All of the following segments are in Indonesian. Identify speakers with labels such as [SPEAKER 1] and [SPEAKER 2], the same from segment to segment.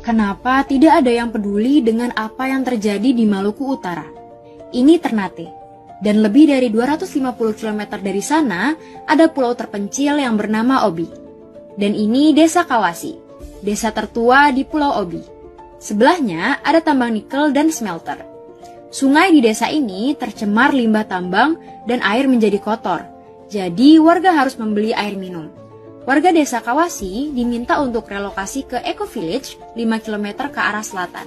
[SPEAKER 1] Kenapa tidak ada yang peduli dengan apa yang terjadi di Maluku Utara? Ini Ternate. Dan lebih dari 250 km dari sana, ada pulau terpencil yang bernama Obi. Dan ini Desa Kawasi, desa tertua di Pulau Obi. Sebelahnya ada tambang nikel dan smelter. Sungai di desa ini tercemar limbah tambang dan air menjadi kotor. Jadi warga harus membeli air minum. Warga desa Kawasi diminta untuk relokasi ke Eco Village 5 km ke arah selatan.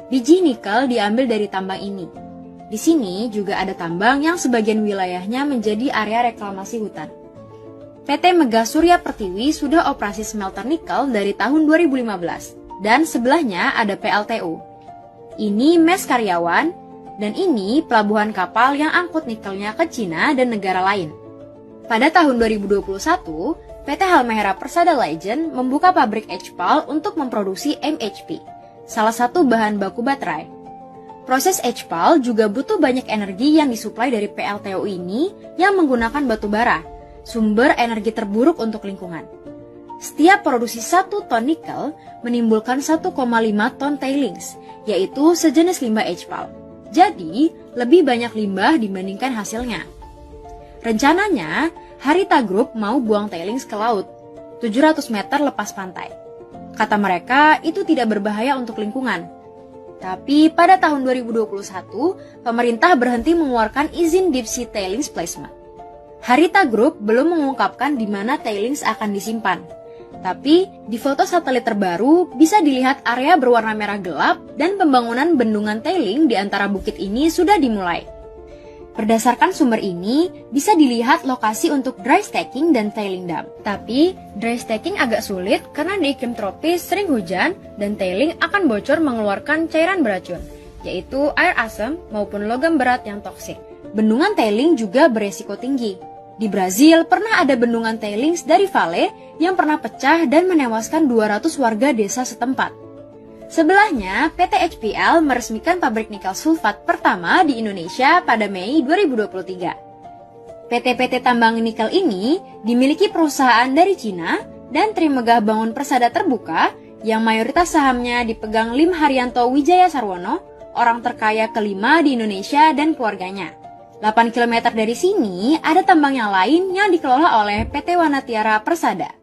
[SPEAKER 1] Biji nikel diambil dari tambang ini. Di sini juga ada tambang yang sebagian wilayahnya menjadi area reklamasi hutan. PT Megah Surya Pertiwi sudah operasi smelter nikel dari tahun 2015 dan sebelahnya ada PLTU. Ini mes karyawan dan ini pelabuhan kapal yang angkut nikelnya ke Cina dan negara lain. Pada tahun 2021, PT Halmahera Persada Legend membuka pabrik HPAL untuk memproduksi MHP, salah satu bahan baku baterai. Proses HPAL juga butuh banyak energi yang disuplai dari PLTU ini yang menggunakan batu bara, sumber energi terburuk untuk lingkungan. Setiap produksi 1 ton nikel menimbulkan 1,5 ton tailings, yaitu sejenis limbah HPAL. Jadi, lebih banyak limbah dibandingkan hasilnya. Rencananya, Harita Group mau buang tailings ke laut, 700 meter lepas pantai. Kata mereka, itu tidak berbahaya untuk lingkungan. Tapi pada tahun 2021, pemerintah berhenti mengeluarkan izin deep sea tailings placement. Harita Group belum mengungkapkan di mana tailings akan disimpan. Tapi, di foto satelit terbaru bisa dilihat area berwarna merah gelap dan pembangunan bendungan tailing di antara bukit ini sudah dimulai. Berdasarkan sumber ini, bisa dilihat lokasi untuk dry stacking dan tailing dam. Tapi, dry stacking agak sulit karena di iklim tropis sering hujan dan tailing akan bocor mengeluarkan cairan beracun, yaitu air asam maupun logam berat yang toksik. Bendungan tailing juga beresiko tinggi. Di Brazil, pernah ada bendungan tailings dari Vale yang pernah pecah dan menewaskan 200 warga desa setempat. Sebelahnya, PT HPL meresmikan pabrik nikel sulfat pertama di Indonesia pada Mei 2023. PT-PT tambang nikel ini dimiliki perusahaan dari Cina dan Trimegah Bangun Persada Terbuka yang mayoritas sahamnya dipegang Lim Haryanto Wijaya Sarwono, orang terkaya kelima di Indonesia dan keluarganya. 8 km dari sini ada tambang yang lain yang dikelola oleh PT Wanatiara Persada.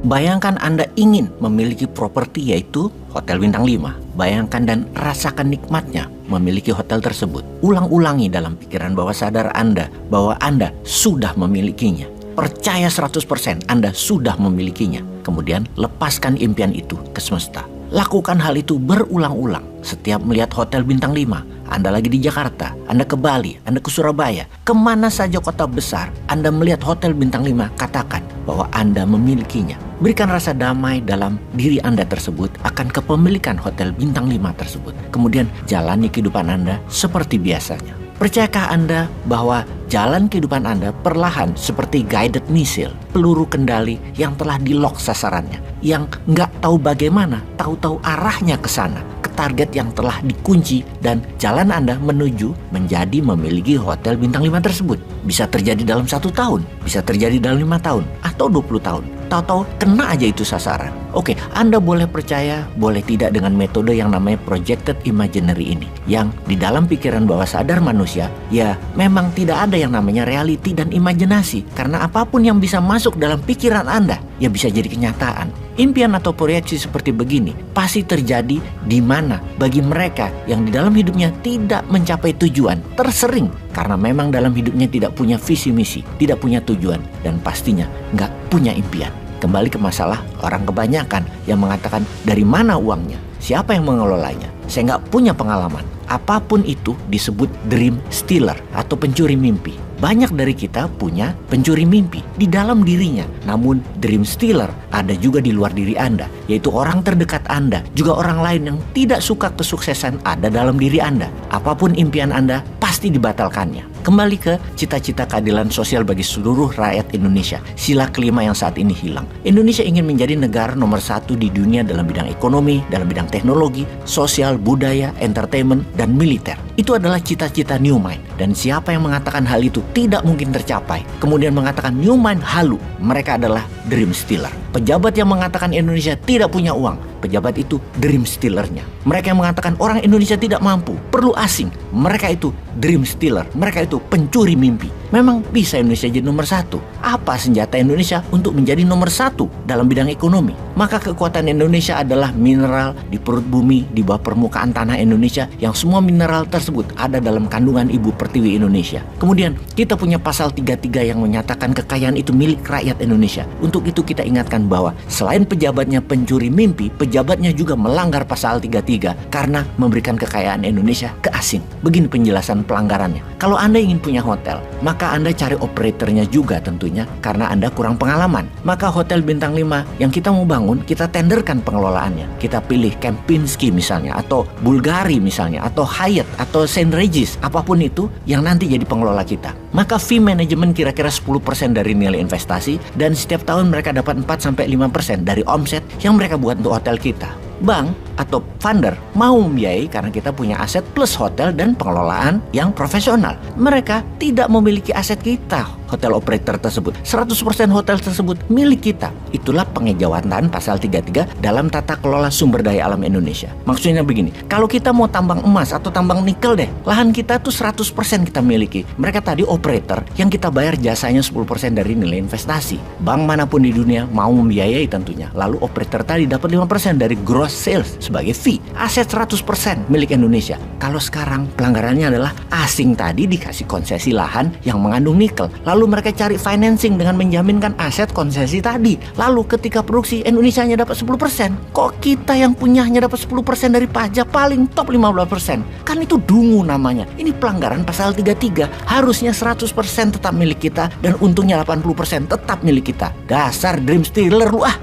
[SPEAKER 2] Bayangkan Anda ingin memiliki properti yaitu Hotel Bintang 5. Bayangkan dan rasakan nikmatnya memiliki hotel tersebut. Ulang-ulangi dalam pikiran bawah sadar Anda bahwa Anda sudah memilikinya. Percaya 100% Anda sudah memilikinya. Kemudian lepaskan impian itu ke semesta. Lakukan hal itu berulang-ulang. Setiap melihat Hotel Bintang 5, Anda lagi di Jakarta, Anda ke Bali, Anda ke Surabaya, kemana saja kota besar, Anda melihat Hotel Bintang 5, katakan bahwa Anda memilikinya. Berikan rasa damai dalam diri Anda tersebut akan kepemilikan Hotel Bintang 5 tersebut. Kemudian jalani kehidupan Anda seperti biasanya. Percayakah Anda bahwa jalan kehidupan Anda perlahan seperti guided missile, peluru kendali yang telah di-lock sasarannya, yang nggak tahu bagaimana, tahu-tahu arahnya ke sana, ke target yang telah dikunci, dan jalan Anda menuju menjadi memiliki Hotel Bintang 5 tersebut. Bisa terjadi dalam 1 tahun, bisa terjadi dalam 5 tahun, atau 20 tahun. Tahu-tahu kena aja itu sasaran. Oke, Anda boleh percaya, boleh tidak dengan metode yang namanya projected imaginary ini. Yang di dalam pikiran bawah sadar manusia, ya memang tidak ada yang namanya reality dan imajinasi. Karena apapun yang bisa masuk dalam pikiran Anda, ya bisa jadi kenyataan. Impian atau proyeksi seperti begini pasti terjadi di mana bagi mereka yang di dalam hidupnya tidak mencapai tujuan, tersering karena memang dalam hidupnya tidak punya visi misi, tidak punya tujuan, dan pastinya nggak punya impian. Kembali ke masalah orang kebanyakan yang mengatakan dari mana uangnya, siapa yang mengelolanya, saya nggak punya pengalaman. Apapun itu disebut dream stealer atau pencuri mimpi. Banyak dari kita punya pencuri mimpi di dalam dirinya. Namun dream stealer ada juga di luar diri Anda, yaitu orang terdekat Anda, juga orang lain yang tidak suka kesuksesan ada dalam diri Anda. Apapun impian Anda pasti dibatalkannya. Kembali ke cita-cita keadilan sosial bagi seluruh rakyat Indonesia. Sila kelima yang saat ini hilang. Indonesia ingin menjadi negara nomor 1 di dunia dalam bidang ekonomi, dalam bidang teknologi, sosial, budaya, entertainment, dan militer. Itu adalah cita-cita New Mind. Dan siapa yang mengatakan hal itu tidak mungkin tercapai, kemudian mengatakan New Mind halu, mereka adalah dream stealer. Pejabat yang mengatakan Indonesia tidak punya uang, pejabat itu dream stealernya. Mereka yang mengatakan orang Indonesia tidak mampu, perlu asing, mereka itu dream stealer, mereka itu pencuri mimpi. Memang bisa Indonesia jadi nomor 1? Apa senjata Indonesia untuk menjadi nomor 1 dalam bidang ekonomi? Maka kekuatan Indonesia adalah mineral di perut bumi, di bawah permukaan tanah Indonesia, yang semua mineral tersebut ada dalam kandungan Ibu Pertiwi Indonesia. Kemudian kita punya pasal 33 yang menyatakan kekayaan itu milik rakyat Indonesia. Untuk itu kita ingatkan bahwa selain pejabatnya pencuri mimpi, pejabatnya juga melanggar pasal 33 karena memberikan kekayaan Indonesia ke asing. Begini penjelasan pelanggarannya. Kalau Anda ingin punya hotel, maka Anda cari operatornya juga tentunya karena Anda kurang pengalaman. Maka hotel bintang 5 yang kita mau bangun, kita tenderkan pengelolaannya. Kita pilih Kempinski misalnya, atau Bulgari misalnya, atau Hyatt, atau St. Regis, apapun itu yang nanti jadi pengelola kita. Maka fee manajemen kira-kira 10% dari nilai investasi, dan setiap tahun mereka dapat 4-5% dari omset yang mereka buat untuk hotel kita. Bank atau funder mau membiayai karena kita punya aset plus hotel dan pengelolaan yang profesional. Mereka tidak memiliki aset kita, hotel operator tersebut. 100% hotel tersebut milik kita. Itulah pengejawantahan pasal 33 dalam tata kelola sumber daya alam Indonesia. Maksudnya begini, kalau kita mau tambang emas atau tambang nikel deh, lahan kita tuh 100% kita miliki. Mereka tadi operator yang kita bayar jasanya 10% dari nilai investasi. Bank manapun di dunia mau membiayai tentunya. Lalu operator tadi dapat 5% dari gross sales sebagai fee. Aset 100% milik Indonesia. Kalau sekarang pelanggarannya adalah asing tadi dikasih konsesi lahan yang mengandung nikel. Lalu mereka cari financing dengan menjaminkan aset konsesi tadi. Lalu ketika produksi Indonesia hanya dapat 10%. Kok kita yang punyanya dapat 10% dari pajak, paling top 15%? Kan itu dungu namanya. Ini pelanggaran pasal 33. Harusnya 100% tetap milik kita dan untungnya 80% tetap milik kita. Dasar dream stealer lu ah.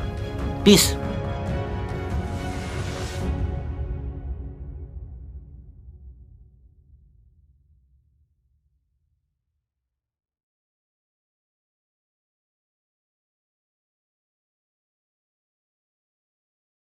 [SPEAKER 2] Peace.